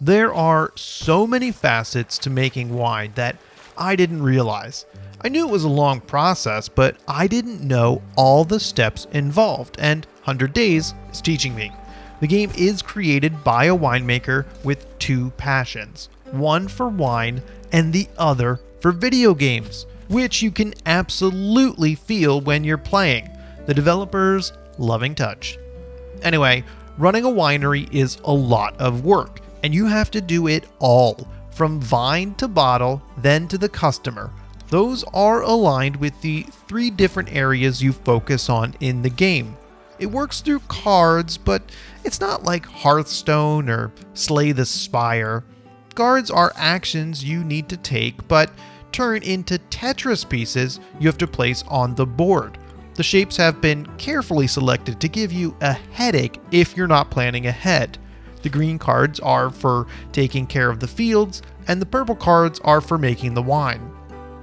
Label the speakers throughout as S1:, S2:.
S1: There are so many facets to making wine that I didn't realize. I knew it was a long process, but I didn't know all the steps involved, and 100 Days is teaching me. The game is created by a winemaker with two passions, one for wine and the other for video games, which you can absolutely feel when you're playing. The developer's loving touch. Anyway, running a winery is a lot of work, and you have to do it all, from vine to bottle, then to the customer. Those are aligned with the 3 different areas you focus on in the game. It works through cards, but it's not like Hearthstone or Slay the Spire. Cards are actions you need to take, but turn into Tetris pieces you have to place on the board. The shapes have been carefully selected to give you a headache if you're not planning ahead. The green cards are for taking care of the fields, and the purple cards are for making the wine.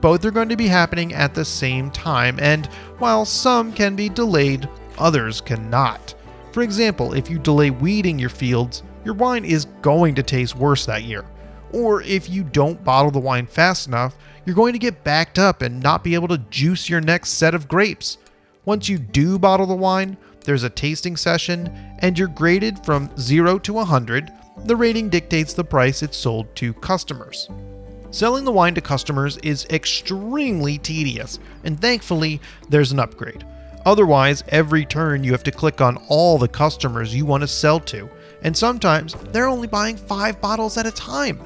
S1: Both are going to be happening at the same time, and while some can be delayed, others cannot. For example, if you delay weeding your fields, your wine is going to taste worse that year. Or if you don't bottle the wine fast enough, you're going to get backed up and not be able to juice your next set of grapes. Once you do bottle the wine, there's a tasting session, and you're graded from 0 to 100. The rating dictates the price it's sold to customers. Selling the wine to customers is extremely tedious, and thankfully, there's an upgrade. Otherwise, every turn you have to click on all the customers you want to sell to, and sometimes they're only buying 5 bottles at a time.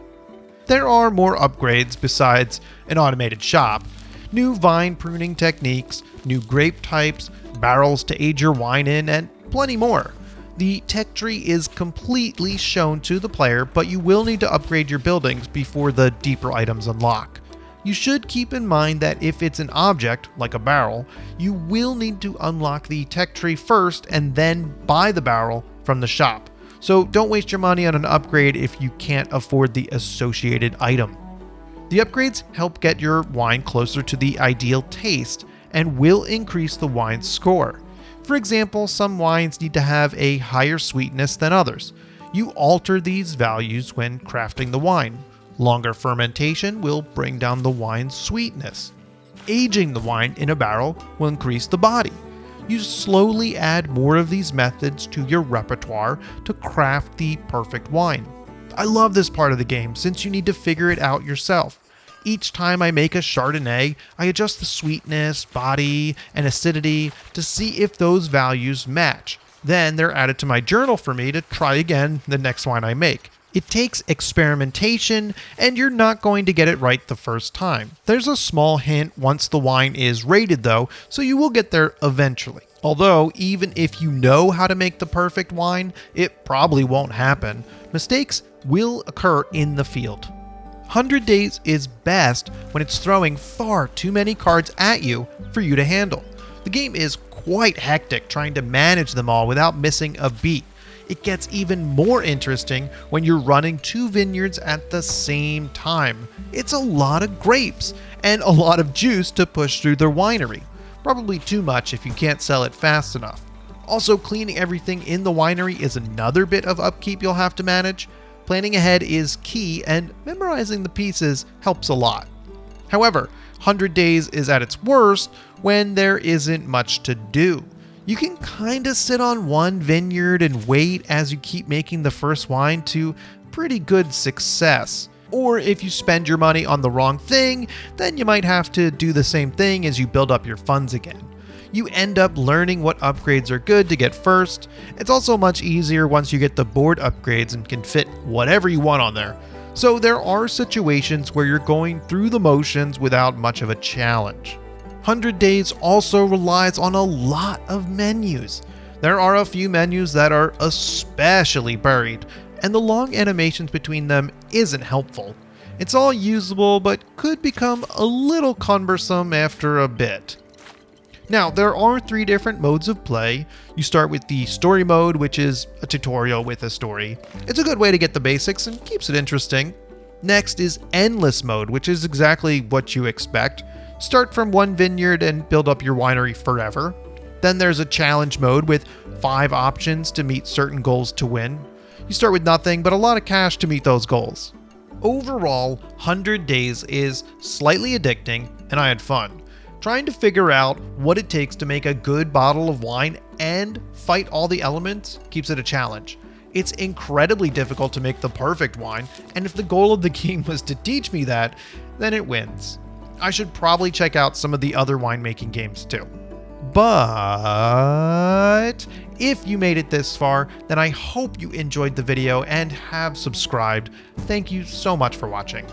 S1: There are more upgrades besides an automated shop. New vine pruning techniques, new grape types, barrels to age your wine in, and plenty more. The tech tree is completely shown to the player, but you will need to upgrade your buildings before the deeper items unlock. You should keep in mind that if it's an object, like a barrel, you will need to unlock the tech tree first and then buy the barrel from the shop. So don't waste your money on an upgrade if you can't afford the associated item. The upgrades help get your wine closer to the ideal taste and will increase the wine's score. For example, some wines need to have a higher sweetness than others. You alter these values when crafting the wine. Longer fermentation will bring down the wine's sweetness. Aging the wine in a barrel will increase the body. You slowly add more of these methods to your repertoire to craft the perfect wine. I love this part of the game since you need to figure it out yourself. Each time I make a Chardonnay, I adjust the sweetness, body, and acidity to see if those values match. Then they're added to my journal for me to try again the next wine I make. It takes experimentation, and you're not going to get it right the first time. There's a small hint once the wine is rated though, so you will get there eventually. Although, even if you know how to make the perfect wine, it probably won't happen. Mistakes will occur in the field. 100 Days is best when it's throwing far too many cards at you for you to handle. The game is quite hectic trying to manage them all without missing a beat. It gets even more interesting when you're running 2 vineyards at the same time. It's a lot of grapes and a lot of juice to push through their winery. Probably too much if you can't sell it fast enough. Also, cleaning everything in the winery is another bit of upkeep you'll have to manage. Planning ahead is key, and memorizing the pieces helps a lot. However, 100 Days is at its worst when there isn't much to do. You can kinda sit on one vineyard and wait as you keep making the first wine to pretty good success. Or if you spend your money on the wrong thing, then you might have to do the same thing as you build up your funds again. You end up learning what upgrades are good to get first. It's also much easier once you get the board upgrades and can fit whatever you want on there. So there are situations where you're going through the motions without much of a challenge. 100 Days also relies on a lot of menus. There are a few menus that are especially buried, and the long animations between them isn't helpful. It's all usable, but could become a little cumbersome after a bit. Now, there are 3 different modes of play. You start with the story mode, which is a tutorial with a story. It's a good way to get the basics and keeps it interesting. Next is endless mode, which is exactly what you expect. Start from one vineyard and build up your winery forever. Then there's a challenge mode with 5 options to meet certain goals to win. You start with nothing but a lot of cash to meet those goals. Overall, 100 Days is slightly addicting, and I had fun. Trying to figure out what it takes to make a good bottle of wine and fight all the elements keeps it a challenge. It's incredibly difficult to make the perfect wine, and if the goal of the game was to teach me that, then it wins. I should probably check out some of the other winemaking games too. But if you made it this far, then I hope you enjoyed the video and have subscribed. Thank you so much for watching.